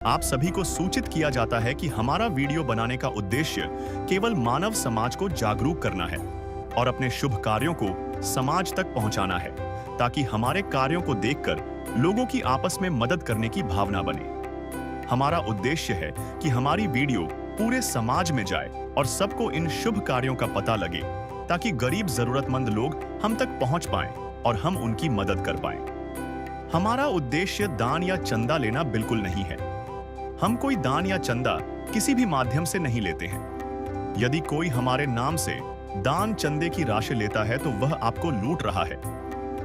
आप सभी को सूचित किया जाता है कि हमारा वीडियो बनाने का उद्देश्य केवल मानव समाज को जागरूक करना है और अपने शुभ कार्यों को समाज तक पहुंचाना है, ताकि हमारे कार्यों को देखकर लोगों की आपस में मदद करने की भावना बने। हमारा उद्देश्य है कि हमारी वीडियो पूरे समाज में जाए और सबको इन शुभ कार्यों का पता लगे, ताकि गरीब जरूरतमंद लोग हम तक पहुंच पाएं और हम उनकी मदद कर पाएं। हमारा उद्देश्य दान या चंदा लेना बिल्कुल नहीं है। हम कोई दान या चंदा किसी भी माध्यम से नहीं लेते हैं। यदि कोई हमारे नाम से दान चंदे की राशि लेता है तो वह आपको लूट रहा है।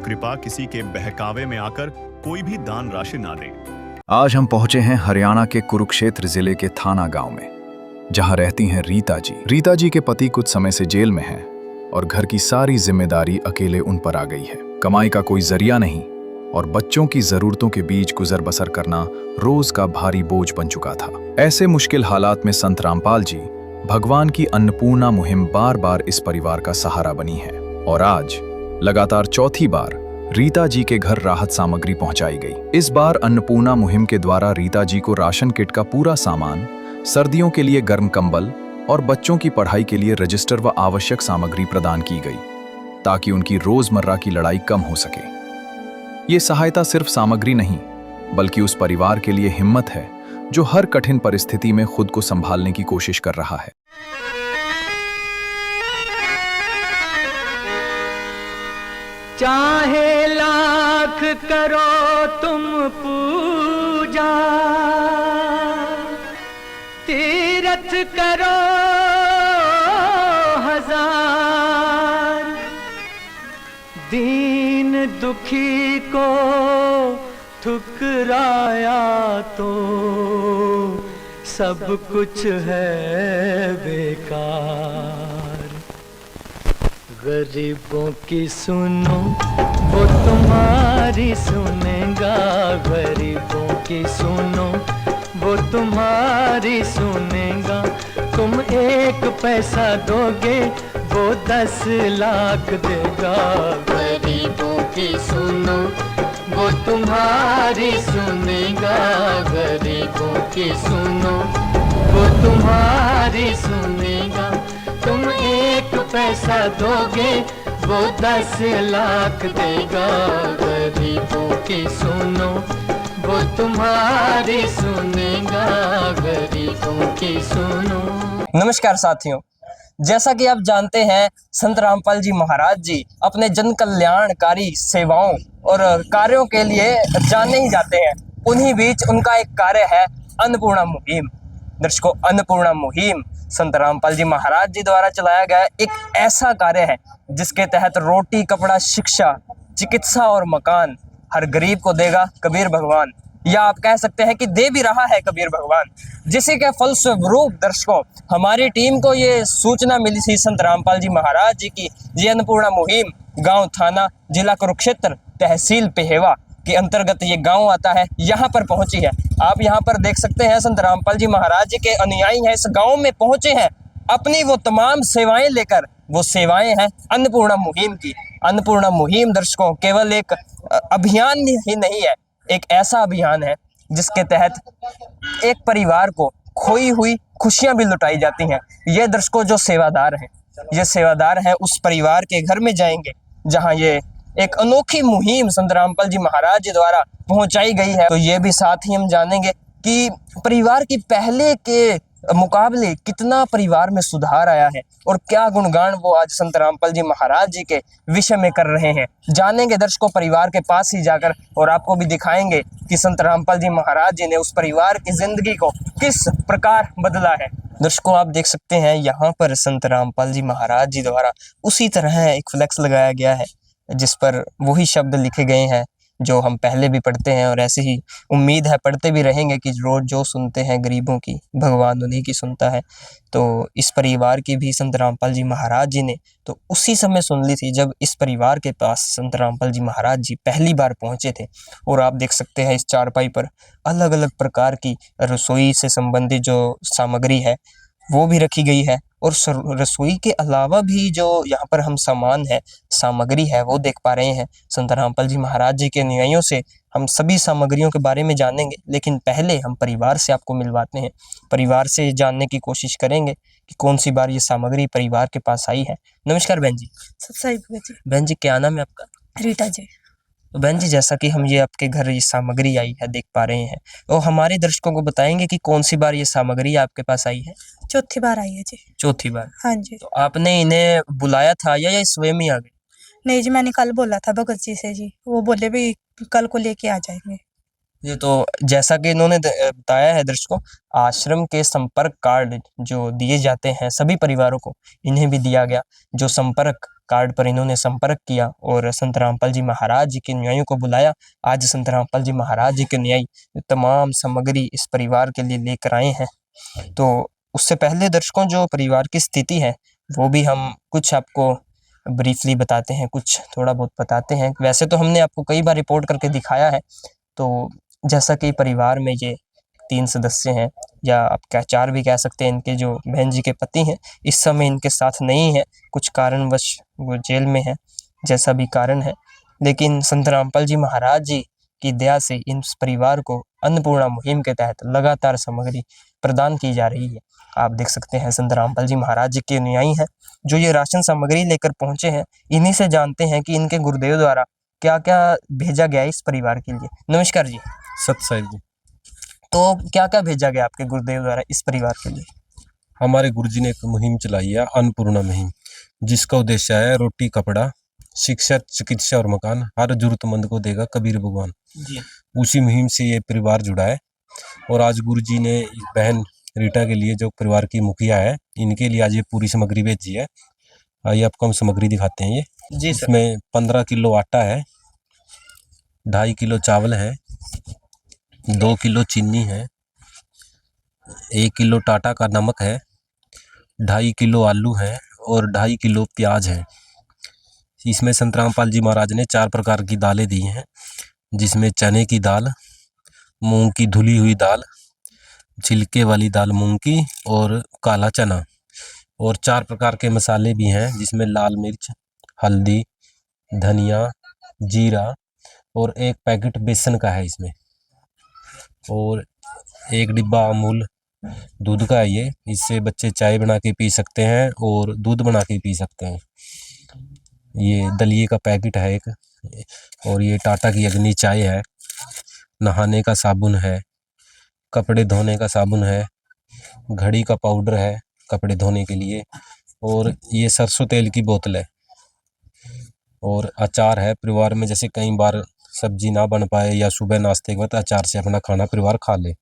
कृपया किसी के बहकावे में आकर कोई भी दान राशि ना दें। आज हम पहुंचे हैं हरियाणा के कुरुक्षेत्र जिले के थाना गांव में, जहां रहती हैं रीता जी। रीता जी के पति कुछ समय से जेल में हैं और घर की सारी जिम्मेदारी अकेले उन पर आ गई है। कमाई का कोई जरिया नहीं और बच्चों की जरूरतों के बीच गुजर बसर करना रोज का भारी बोझ बन चुका था। ऐसे मुश्किल हालात में संत रामपाल जी भगवान की अन्नपूर्णा मुहिम बार बार इस परिवार का सहारा बनी है और आज लगातार चौथी बार रीता जी के घर राहत सामग्री पहुंचाई गई। इस बार अन्नपूर्णा मुहिम के द्वारा रीता जी को राशन किट का पूरा सामान, सर्दियों के लिए गर्म कंबल और बच्चों की पढ़ाई के लिए रजिस्टर व आवश्यक सामग्री प्रदान की गई, ताकि उनकी रोजमर्रा की लड़ाई कम हो सके। ये सहायता सिर्फ सामग्री नहीं, बल्कि उस परिवार के लिए हिम्मत है जो हर कठिन परिस्थिति में खुद को संभालने की कोशिश कर रहा है। चाहे लाख करो तुम पूजा, तीरथ करो हजार, दीन दुखी को ठुकराया तो सब कुछ है बेकार। गरीबों की सुनो वो तुम्हारी सुनेगा, गरीबों की सुनो वो तुम्हारी सुनेगा। तुम 1 पैसा दोगे वो 10 लाख देगा। गरीबों की सुनो वो तुम्हारी सुनेगा, गरीबों की सुनो वो तुम्हारी सुनेगा। तुम 1 पैसा दोगे वो 10 लाख देगा। गरीबों की सुनो वो तुम्हारी सुनेगा, गरीबों की सुनो। नमस्कार साथियों, जैसा कि आप जानते हैं, संत रामपाल जी महाराज जी अपने जन कल्याणकारी सेवाओं और कार्यों के लिए जाने ही जाते हैं। उन्हीं बीच उनका एक कार्य है अन्नपूर्णा मुहिम। दर्शकों, अन्नपूर्णा मुहिम संत रामपाल जी महाराज जी द्वारा चलाया गया एक ऐसा कार्य है जिसके तहत रोटी, कपड़ा, शिक्षा, चिकित्सा और मकान हर गरीब को देगा कबीर भगवान, या आप कह सकते हैं कि दे भी रहा है कबीर भगवान। जिसी के फलस्वरूप दर्शकों, हमारी टीम को ये सूचना मिली थी संत रामपाल जी महाराज जी की ये अन्नपूर्णा मुहिम गांव थाना, जिला कुरुक्षेत्र, तहसील पेहेवा के अंतर्गत ये गांव आता है, यहाँ पर पहुंची है। आप यहाँ पर देख सकते हैं, संत रामपाल जी महाराज जी के अनुयायी हैं, इस गांव में पहुंचे हैं अपनी वो तमाम सेवाएं लेकर। वो सेवाएं हैं अन्नपूर्णा मुहिम की। अन्नपूर्णा मुहिम दर्शकों केवल एक अभियान ही नहीं है, एक ऐसा अभियान है जिसके तहत एक परिवार को खोई हुई खुशियां भी लुटाई जाती हैं। ये दर्शकों जो सेवादार हैं, ये सेवादार हैं उस परिवार के घर में जाएंगे जहां ये एक अनोखी मुहिम संत रामपाल जी महाराज जी द्वारा पहुंचाई गई है। तो ये भी साथ ही हम जानेंगे कि परिवार की पहले के मुकाबले कितना परिवार में सुधार आया है और क्या गुणगान वो आज संत रामपाल जी महाराज जी के विषय में कर रहे हैं। जानेंगे दर्शकों परिवार के पास ही जाकर, और आपको भी दिखाएंगे कि संत रामपाल जी महाराज जी ने उस परिवार की जिंदगी को किस प्रकार बदला है। दर्शकों, आप देख सकते हैं यहाँ पर संत रामपाल जी महाराज जी द्वारा उसी तरह एक फ्लेक्स लगाया गया है जिस पर वही शब्द लिखे गए हैं जो हम पहले भी पढ़ते हैं, और ऐसे ही उम्मीद है पढ़ते भी रहेंगे कि रोज जो सुनते हैं गरीबों की, भगवान उन्हीं की सुनता है। तो इस परिवार की भी संत रामपाल जी महाराज जी ने तो उसी समय सुन ली थी जब इस परिवार के पास संत रामपाल जी महाराज जी पहली बार पहुंचे थे। और आप देख सकते हैं इस चारपाई पर अलग अलग प्रकार की रसोई से संबंधित जो सामग्री है वो भी रखी गई है, और रसोई के अलावा भी जो यहाँ पर हम सामान है, सामग्री है, वो देख पा रहे हैं। संत रामपाल जी महाराज जी के अनुयायियों से हम सभी सामग्रियों के बारे में जानेंगे, लेकिन पहले हम परिवार से आपको मिलवाते हैं। परिवार से जानने की कोशिश करेंगे कि कौन सी बार ये सामग्री परिवार के पास आई है। नमस्कार बहन जी। सही भगत जी। बहन जी, क्या नाम है आपका? रीटा जी। तो बहन जी, जैसा कि हम ये आपके घर ये सामग्री आई है देख पा रहे हैं, तो हमारे दर्शकों को बताएंगे कि कौन सी बार ये सामग्री आपके पास आई है? चौथी बार आई है जी। चौथी बार। हाँ जी। तो आपने इन्हें बुलाया था या ये स्वयं ही आ गए? नहीं जी, मैंने कल बोला था भगत जी से जी, वो बोले भी कल को लेके आ जाएंगे। ये तो जैसा कि इन्होंने बताया है दर्शकों, आश्रम के संपर्क कार्ड जो दिए जाते हैं सभी परिवारों को, इन्हें भी दिया गया। जो संपर्क कार्ड पर इन्होंने संपर्क किया और संत रामपाल जी महाराज जी के न्यायियों को बुलाया। आज संत रामपाल जी महाराज जी के न्यायी तमाम सामग्री इस परिवार के लिए लेकर आए हैं। तो उससे पहले दर्शकों, जो परिवार की स्थिति है वो भी हम कुछ आपको ब्रीफली बताते हैं, कुछ थोड़ा बहुत बताते हैं। वैसे तो हमने आपको कई बार रिपोर्ट करके दिखाया है। तो जैसा कि परिवार में ये 3 सदस्य हैं, या आप क्या 4 भी कह सकते हैं। इनके जो बहन जी के पति हैं इस समय इनके साथ नहीं है, कुछ कारणवश वो जेल में है, जैसा भी कारण है। लेकिन संत रामपाल जी महाराज जी की दया से इन परिवार को अन्नपूर्णा मुहिम के तहत लगातार सामग्री प्रदान की जा रही है। आप देख सकते हैं संत रामपाल जी महाराज जी के अनुयायी हैं जो ये राशन सामग्री लेकर पहुंचे हैं। इन्हीं से जानते हैं कि इनके गुरुदेव द्वारा क्या क्या भेजा गया इस परिवार के लिए। नमस्कार जी। सत्साहिब जी। तो क्या क्या भेजा गया आपके गुरुदेव द्वारा इस परिवार के लिए? हमारे गुरुजी ने एक मुहिम चलाई है, अन्नपूर्णा मुहिम, जिसका उद्देश्य है रोटी, कपड़ा, शिक्षा, चिकित्सा और मकान हर जरूरतमंद को देगा कबीर भगवान जी। उसी मुहिम से ये परिवार जुड़ा है। और आज गुरुजी ने इस बहन रीटा के लिए, जो परिवार की मुखिया है, इनके लिए आज ये पूरी सामग्री भेजी है। आइए आपको हम सामग्री दिखाते हैं। ये जी सर। इसमें 15 किलो आटा है, 2.5 किलो चावल है, 2 किलो चीनी है, 1 किलो टाटा का नमक है, 2.5 किलो आलू है और 2.5 किलो प्याज है। इसमें संत रामपाल जी महाराज ने 4 प्रकार की दालें दी हैं, जिसमें चने की दाल, मूंग की धुली हुई दाल, छिलके वाली दाल मूंग की और काला चना, और 4 प्रकार के मसाले भी हैं, जिसमें लाल मिर्च, हल्दी, धनिया, जीरा और 1 पैकेट बेसन का है इसमें, और 1 डिब्बा अमूल दूध का है। ये इससे बच्चे चाय बना के पी सकते हैं और दूध बना के पी सकते हैं। ये दलिए का पैकेट है 1, और ये टाटा की अग्नि चाय है, नहाने का साबुन है, कपड़े धोने का साबुन है, घड़ी का पाउडर है कपड़े धोने के लिए, और ये सरसों तेल की बोतल है, और अचार है। परिवार में जैसे कई बार सब्जी ना बन पाए या सुबह नाश्ते के वक्त अचार से अपना खाना परिवार खा ले।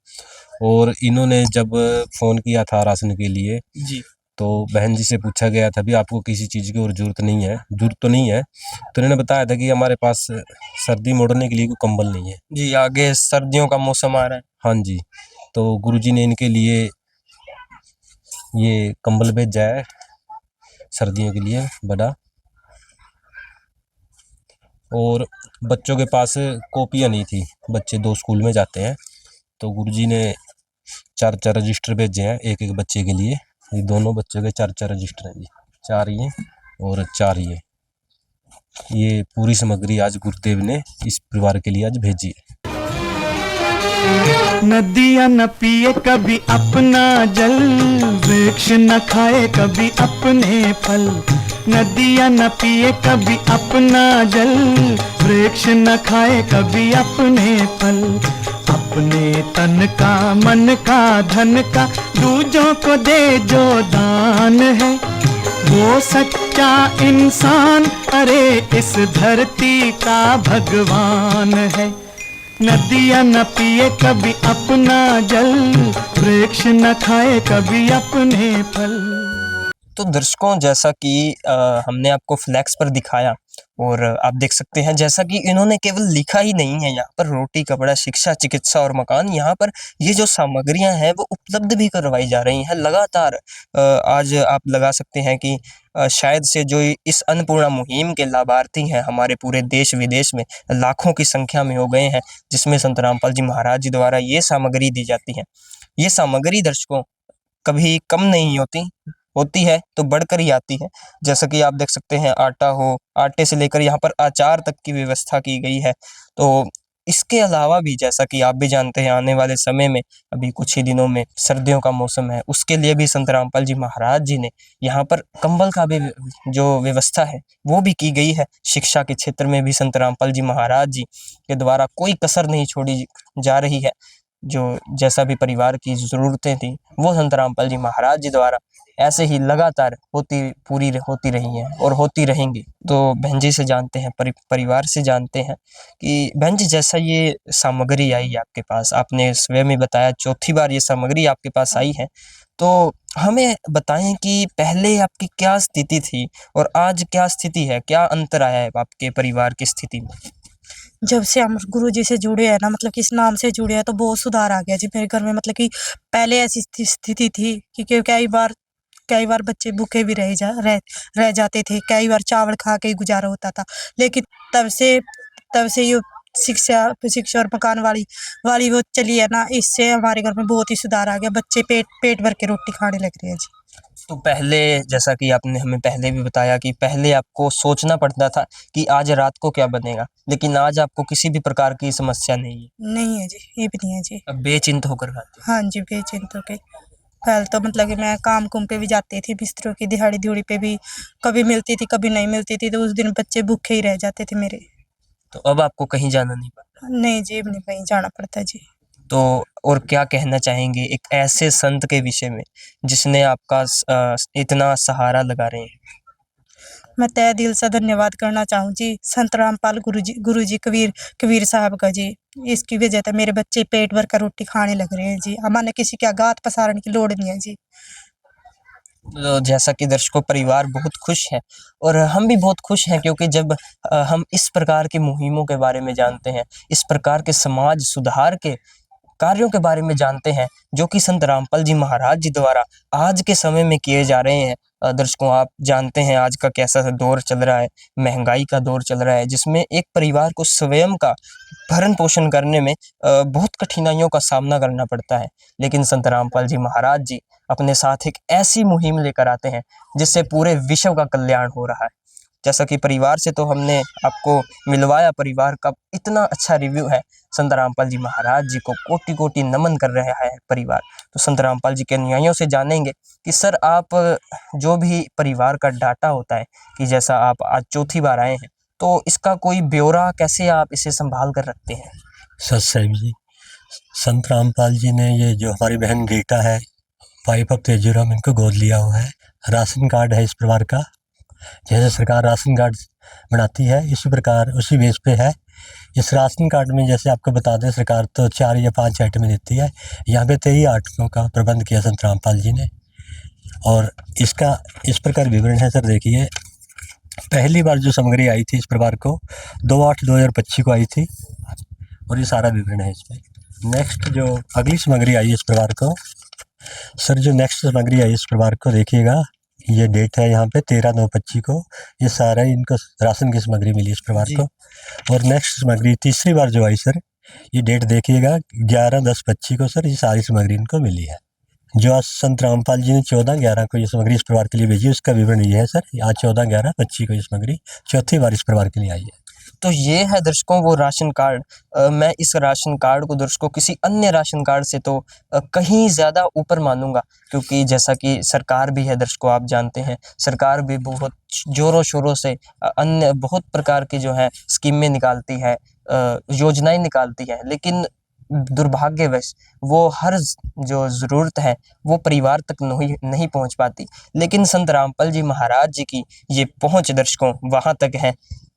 और इन्होंने जब फ़ोन किया था राशन के लिए, जी। तो बहन जी से पूछा गया था भी आपको किसी चीज़ की और ज़रूरत नहीं है, ज़रूरत तो नहीं है। तो इन्होंने बताया था कि हमारे पास सर्दी मोड़ने के लिए कोई कंबल नहीं है। जी, आगे सर्दियों का मौसम आ रहा है। हाँ जी, तो गुरुजी ने इनके लिए ये कंबल भेजा है सर्दियों के लिए बड़ा। और बच्चों के पास कॉपियाँ नहीं थी, बच्चे 2 स्कूल में जाते हैं, तो गुरुजी ने 4 रजिस्टर भेजे हैं एक बच्चे के लिए। ये दोनों बच्चों के 4 रजिस्टर हैं जी, 4 ये और 4 ये। ये पूरी सामग्री आज गुरुदेव ने इस परिवार के लिए आज भेजी है। नदियाँ न पिए कभी अपना जल, वृक्ष न खाए कभी अपने फल। नदियाँ न पिए कभी अपना जल, वृक्ष न खाए कभी अपने फल। अपने तन का, मन का, धन का दूजों को दे जो दान है, वो सच्चा इंसान, अरे इस धरती का भगवान है। नदियाँ न पिए कभी अपना जल, वृक्ष न खाए कभी अपने फल। तो दर्शकों, जैसा कि हमने आपको फ्लैक्स पर दिखाया, और आप देख सकते हैं जैसा कि इन्होंने केवल लिखा ही नहीं है, यहाँ पर रोटी, कपड़ा, शिक्षा, चिकित्सा और मकान, यहाँ पर ये जो सामग्रियाँ हैं वो उपलब्ध भी करवाई जा रही हैं लगातार। आज आप लगा सकते हैं कि शायद से जो इस अन्नपूर्णा मुहिम के लाभार्थी हैं हमारे पूरे देश विदेश में लाखों की संख्या में हो गए हैं, जिसमें संत रामपाल जी महाराज जी द्वारा ये सामग्री दी जाती है। ये सामग्री दर्शकों कभी कम नहीं होती है तो बढ़कर ही आती है। जैसा कि आप देख सकते हैं, आटा से लेकर यहाँ पर अचार तक की व्यवस्था की गई है। तो इसके अलावा भी जैसा कि आप भी जानते हैं आने वाले समय में अभी कुछ ही दिनों में सर्दियों का मौसम है, उसके लिए भी संत रामपाल जी महाराज जी ने यहाँ पर कंबल का भी जो व्यवस्था है वो भी की गई है। शिक्षा के क्षेत्र में भी संत रामपाल जी महाराज जी के द्वारा कोई कसर नहीं छोड़ी जा रही है। जो जैसा भी परिवार की ज़रूरतें थी वो संत रामपाल जी महाराज जी द्वारा ऐसे ही लगातार पूरी होती रही हैं और होती रहेंगी। तो बहन जी से जानते हैं, परिवार से जानते हैं कि बहन जी जैसा ये सामग्री आई आपके पास, आपने स्वयं ही बताया चौथी बार ये सामग्री आपके पास आई है, तो हमें बताएं कि पहले आपकी क्या स्थिति थी और आज क्या स्थिति है, क्या अंतर आया है आपके परिवार की स्थिति में? जब से हम गुरु जी से जुड़े हैं ना, मतलब कि इस नाम से जुड़े हैं, तो बहुत सुधार आ गया जी मेरे घर में। मतलब कि पहले ऐसी स्थिति थी कि कई बार बच्चे भूखे भी रह जाते थे, कई बार चावल खा के ही गुजारा होता था। लेकिन तब से ये शिक्षा और मकान वाली वो चली है ना, इससे हमारे घर में बहुत ही सुधार आ गया। बच्चे पेट भर के रोटी खाने लग रहे हैं जी। तो पहले जैसा कि आपने हमें पहले भी बताया कि पहले आपको सोचना पड़ता था कि आज रात को क्या बनेगा, लेकिन आज आपको किसी भी प्रकार की समस्या नहीं है। नहीं है जी, ये भी नहीं है जी। अब बेचिंत होकर खाते हैं। हाँ जी, बेचिंत होके। पहले तो मतलब कि मैं काम-कुम पे भी जाती थी, बिस्तरों की दिहाड़ी-दिहूड़ी पे भी कभी मिलती थी, कभी नहीं मिलती थी, तो उस दिन बच्चे भूखे ही रह जाते थे मेरे। तो अब आपको कहीं जाना नहीं पड़ता। नहीं जी, अब नहीं कहीं जाना पड़ता जी। तो और क्या कहना चाहेंगे एक ऐसे संत के विषय में जिसने आपका इतना सहारा लगा रहे हैं? मैं तहे दिल से धन्यवाद करना चाहूँ जी संत रामपाल गुरु जी कबीर साहब का जी। इसकी वजह से मेरे बच्चे पेट भर कर रोटी खाने लग रहे हैं जी। हमारे किसी के गात पसारने की लोड़ नहीं है जी। तो जैसा कि दर्शकों परिवार बहुत खुश है और हम भी बहुत खुश हैं, क्योंकि जब हम इस प्रकार की मुहिमों के बारे में जानते हैं, इस प्रकार के समाज सुधार के कार्यों के बारे में जानते हैं जो कि संत रामपाल जी महाराज जी द्वारा आज के समय में किए जा रहे हैं। दर्शकों आप जानते हैं आज का कैसा दौर चल रहा है, महंगाई का दौर चल रहा है, जिसमें एक परिवार को स्वयं का भरण पोषण करने में बहुत कठिनाइयों का सामना करना पड़ता है। लेकिन संत रामपाल जी महाराज जी अपने साथ एक ऐसी मुहिम लेकर आते हैं जिससे पूरे विश्व का कल्याण हो रहा है। जैसा कि परिवार से तो हमने आपको मिलवाया, परिवार का इतना अच्छा रिव्यू है, संत रामपाल जी महाराज जी को कोटि-कोटि नमन कर रहा है परिवार। तो संत रामपाल जी के अनुयायियों से जानेंगे कि सर आप जो भी परिवार का डाटा होता है कि जैसा आप आज चौथी बार आए हैं, तो इसका कोई ब्यौरा कैसे आप इसे संभाल कर रखते हैं? सत्संग जी, संत रामपाल जी ने ये जो हमारी बहन रीटा है, वाइफ ऑफ तेजूराम, इनको गोद लिया हुआ है। राशन कार्ड है इस परिवार का। जैसे सरकार राशन कार्ड बनाती है इसी प्रकार उसी बेस पे है। इस राशन कार्ड में जैसे आपको बता दें सरकार तो 4 या 5 आइटमें देती है, यहाँ पे 23 आइटमों का प्रबंध किया संत रामपाल जी ने। और इसका इस प्रकार विवरण है सर, देखिए पहली बार जो सामग्री आई थी इस परिवार को 2/8/2025 को आई थी और ये सारा विवरण है इसमें। नेक्स्ट जो अगली सामग्री आई है इस परिवार को, सर जो नेक्स्ट सामग्री आई इस परिवार को देखिएगा, ये डेट है यहाँ पे 13/9/25 को, ये सारा इनको राशन की सामग्री मिली इस परिवार को। और नेक्स्ट सामग्री तीसरी बार जो आई सर, ये डेट देखिएगा 11/10/25 को सर, ये सारी सामग्री इनको मिली है। जो आज संत रामपाल जी ने 14/11 को ये सामग्री इस परिवार के लिए भेजी, उसका विवरण ये है सर। आज 14/11/25 को ये सामग्री चौथी बार इस परिवार के लिए आई है। तो ये है दर्शकों वो राशन कार्ड। मैं इस राशन कार्ड को दर्शकों किसी अन्य राशन कार्ड से तो कहीं ज़्यादा ऊपर मानूंगा, क्योंकि जैसा कि सरकार भी है दर्शकों, आप जानते हैं सरकार भी बहुत ज़ोरों शोरों से अन्य बहुत प्रकार की जो है स्कीमें निकालती है, योजनाएं निकालती है, लेकिन दुर्भाग्यवश वो हर जो ज़रूरत है वो परिवार तक नहीं पहुंच पाती। लेकिन संत रामपाल जी महाराज जी की ये पहुंच दर्शकों वहाँ तक है,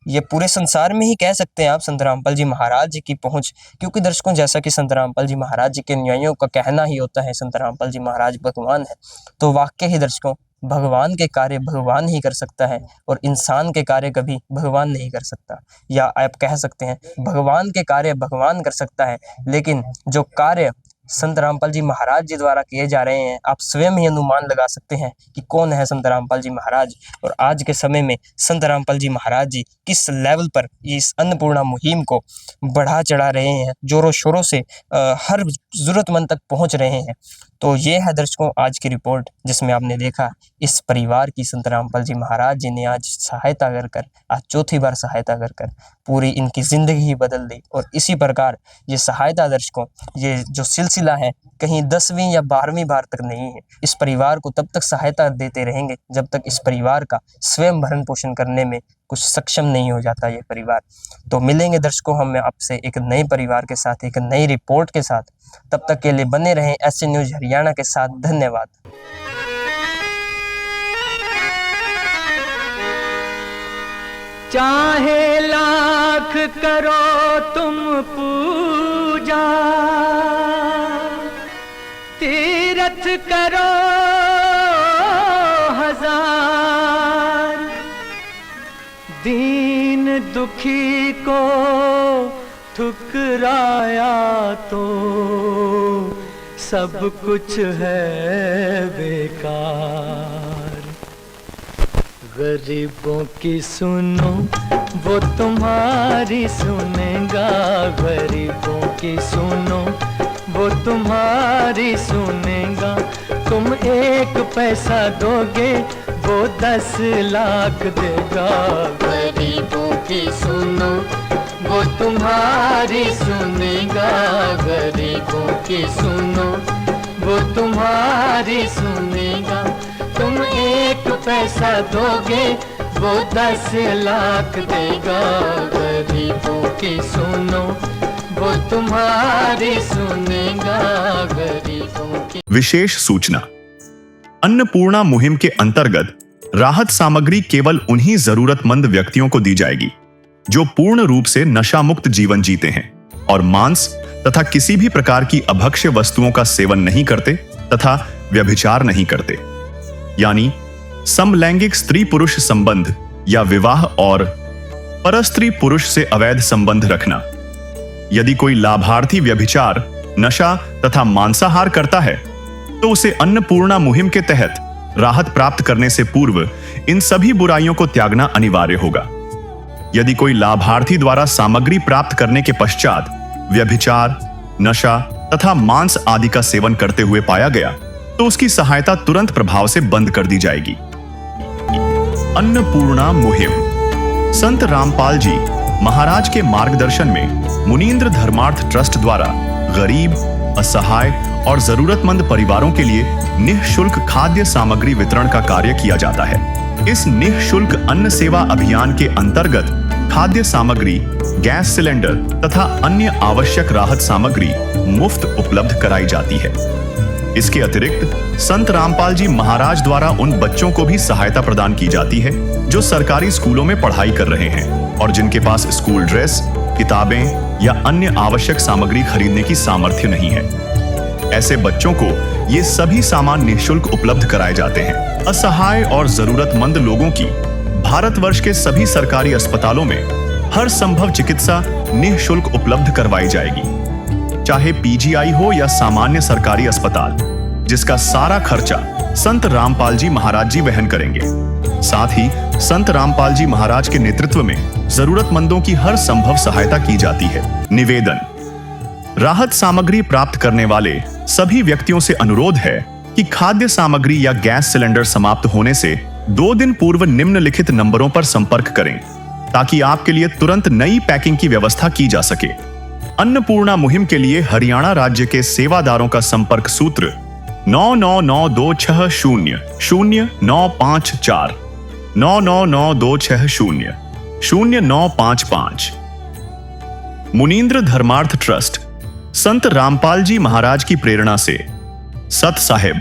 ये पूरे संसार में ही कह सकते हैं आप संत रामपाल जी महाराज जी की पहुंच। क्योंकि दर्शकों जैसा कि संत रामपाल जी महाराज जी के अनुयायियों का कहना ही होता है संत रामपाल जी महाराज भगवान है, तो वाकई ही दर्शकों भगवान के कार्य भगवान ही कर सकता है और इंसान के कार्य कभी भगवान नहीं कर सकता। या आप कह सकते हैं भगवान के कार्य भगवान कर सकता है, लेकिन जो कार्य संत रामपाल जी महाराज जी द्वारा किए जा रहे हैं आप स्वयं ही अनुमान लगा सकते हैं कि कौन है संत रामपाल जी महाराज। और आज के समय में संत रामपाल जी महाराज जी किस लेवल पर इस अन्नपूर्णा मुहिम को बढ़ा चढ़ा रहे हैं, जोरों शोरों से हर ज़रूरतमंद तक पहुंच रहे हैं। तो ये है दर्शकों आज की रिपोर्ट, जिसमें आपने देखा इस परिवार की संत रामपाल जी महाराज जी ने आज सहायता कर आज चौथी बार सहायता कर पूरी इनकी ज़िंदगी ही बदल दी। और इसी प्रकार ये सहायता दर्शकों, ये जो सिलसिला है कहीं 10वीं या 12वीं बार तक नहीं है। इस परिवार को तब तक सहायता देते रहेंगे जब तक इस परिवार का स्वयं भरण पोषण करने में कुछ सक्षम नहीं हो जाता ये परिवार। तो मिलेंगे दर्शकों हम आपसे एक नए परिवार के साथ, एक नई रिपोर्ट के साथ। तब तक के लिए बने रहें SN न्यूज़ हरियाणा के साथ। धन्यवाद। चाहे लाख करो तुम पूजा, तीरथ करो हजार, दीन दुखी को ठुकराया तो सब कुछ है बेकार। गरीबों की सुनो वो तुम्हारी सुनेगा, गरीबों की सुनो वो तुम्हारी सुनेगा। तुम 1 पैसा दोगे वो 10 लाख देगा। गरीबों की सुनो वो तुम्हारी सुनेगा, गरीबों की सुनो वो तुम्हारी सुनेगा। तुम 1 पैसा दोगे वो 10 लाख देगा। गरीबों की सुनो वो तुम्हारी सुनेगा, गरीबों की। विशेष सूचना। अन्नपूर्णा मुहिम के अंतर्गत राहत सामग्री केवल उन्हीं जरूरतमंद व्यक्तियों को दी जाएगी जो पूर्ण रूप से नशा मुक्त जीवन जीते हैं और मांस तथा किसी भी प्रकार की अभक्ष्य वस्तुओं का सेवन नहीं करते तथा व्यभिचार नहीं करते, यानी समलैंगिक स्त्री पुरुष संबंध या विवाह और परस्त्री पुरुष से अवैध संबंध रखना। यदि कोई लाभार्थी व्यभिचार, नशा तथा मांसाहार करता है तो उसे अन्नपूर्णा मुहिम के तहत राहत प्राप्त करने से पूर्व इन सभी बुराइयों को त्यागना अनिवार्य होगा। यदि कोई लाभार्थी द्वारा सामग्री प्राप्त करने के पश्चात व्यभिचार, नशा तथा मांस आदि का सेवन करते हुए पाया गया तो उसकी सहायता तुरंत प्रभाव से बंद कर दी जाएगी। अन्नपूर्णा मुहिम। संत रामपाल जी महाराज के मार्गदर्शन में मुनींद्र धर्मार्थ ट्रस्ट द्वारा गरीब, असहाय और जरूरतमंद परिवारों के लिए निःशुल्क खाद्य सामग्री वितरण का कार्य किया जाता है। इस निःशुल्क अन्न सेवा अभियान के अंतर्गत खाद्य सामग्री, गैस सिलेंडर तथा अन्य आवश्यक राहत सामग्री मुफ्त उपलब्ध कराई जाती है। इसके अतिरिक्त संत रामपाल जी महाराज द्वारा उन बच्चों को भी सहायता प्रदान की जाती है जो सरकारी स्कूलों में पढ़ाई कर रहे हैं और जिनके पास स्कूल ड्रेस, किताबें या अन्य आवश्यक सामग्री खरीदने की सामर्थ्य नहीं है। ऐसे बच्चों को ये सभी सामान निःशुल्क उपलब्ध कराए जाते हैं। असहाय और जरूरतमंद लोगों की भारतवर्ष के सभी सरकारी अस्पतालों में हर संभव चिकित्सा निःशुल्क उपलब्ध करवाई जाएगी, चाहे PGI हो या सामान्य सरकारी अस्पताल, जिसका सारा खर्चा संत रामपाल जी महाराज जी वहन करेंगे। साथ ही संत रामपाल जी महाराज के नेतृत्व में जरूरतमंदों की हर संभव सहायता की जाती है। निवेदन। राहत सामग्री प्राप्त करने वाले सभी व्यक्तियों से अनुरोध है कि खाद्य सामग्री या गैस सिलेंडर समाप्त होने से 2 दिन पूर्व निम्नलिखित नंबरों पर संपर्क करें ताकि आपके लिए तुरंत नई पैकिंग की व्यवस्था की जा सके। अन्नपूर्णा मुहिम के लिए हरियाणा राज्य के सेवादारों का संपर्क सूत्र 9992600954 9992600955। मुनींद्र धर्मार्थ ट्रस्ट संत रामपाल जी महाराज की प्रेरणा से सत साहिब